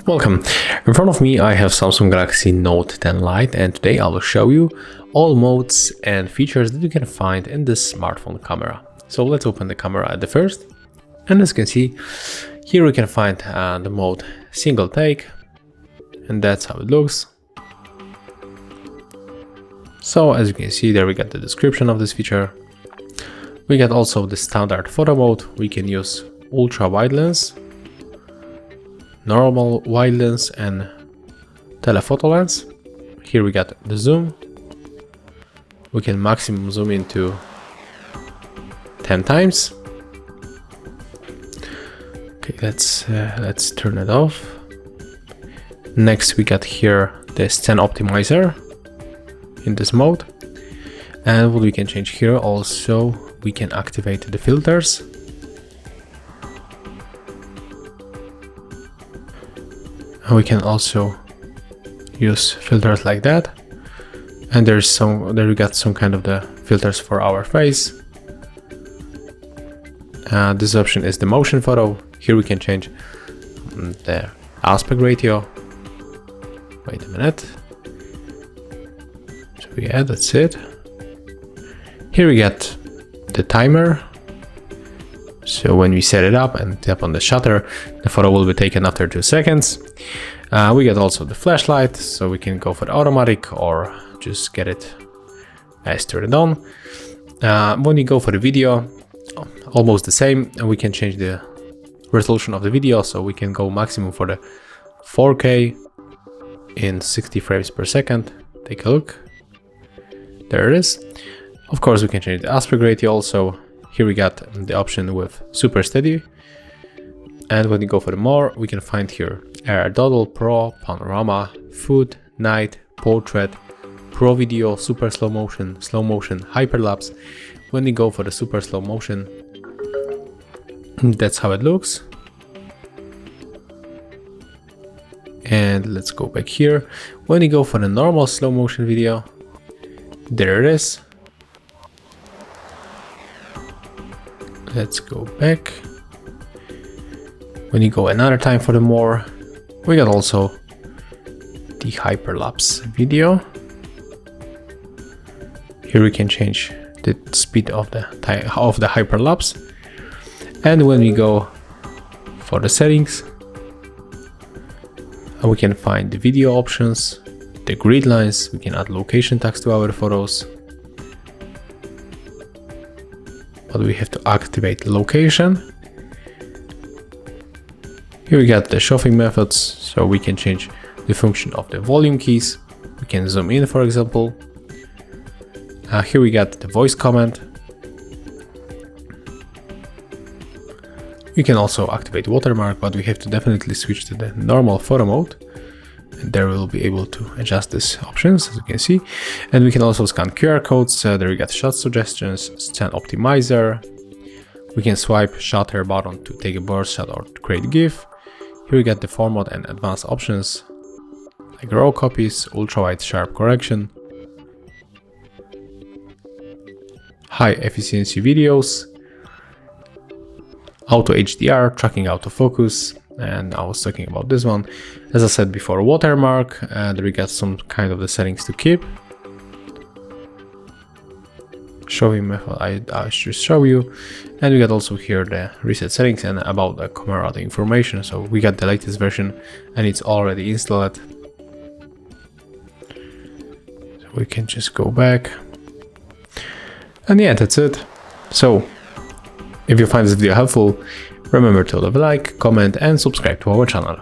Welcome. In front of me I have Samsung Galaxy Note 10 Lite, and today I will show you all modes and features that you can find in this smartphone camera. So let's open the camera at the first, and as you can see here we can find the mode single take, and that's how it looks. So as you can see there, we got the description of this feature. We got also the standard photo mode. We can use ultra wide lens, normal wide lens, and telephoto lens. Here we got the zoom. We can maximum zoom into 10 times. Okay, let's turn it off. Next we got here the stand optimizer in this mode, and what we can change here also, we can activate the filters. And we can also use filters like that, and there we got some kind of the filters for our face. This option is the motion photo. Here we can change the aspect ratio. Wait a minute. So yeah, that's it. Here we get the timer. So when we set it up and tap on the shutter, the photo will be taken after 2 seconds. We get also the flashlight, so we can go for the automatic or just get it as turned on. When we go for the video, almost the same, and we can change the resolution of the video, so we can go maximum for the 4K in 60 frames per second. Take a look. There it is. Of course, we can change the aspect ratio also. Here we got the option with super steady, and when you go for the more, we can find here Air Doodle, Pro, Panorama, Food, Night, Portrait, Pro Video, Super Slow Motion, Hyperlapse. When you go for the super slow motion, that's how it looks. And let's go back here. When you go for the normal slow motion video, there it is. Let's go back. When you go another time for the more, we got also the hyperlapse video. Here we can change the speed of the hyperlapse. And when we go for the settings, we can find the video options, the grid lines. We can add location tags to our photos, but we have to activate location. Here we got the shuffling methods, so we can change the function of the volume keys. We can zoom in, for example. Here we got the voice command. We can also activate watermark, but we have to definitely switch to the normal photo mode, and there we'll be able to adjust these options, as you can see. And we can also scan QR codes. There we got shot suggestions, stand optimizer. We can swipe shutter button to take a burst shot or to create a GIF. Here we got the format and advanced options like raw copies, ultra wide sharp correction, high efficiency videos, auto HDR, tracking autofocus, and I was talking about this one. As I said before, watermark, and we got some kind of the settings to keep. Showing method I should show you, and we got also here the reset settings and about the camera information. So we got the latest version and it's already installed. So we can just go back, and yeah, that's it. So if you find this video helpful, remember to leave a like, comment and subscribe to our channel.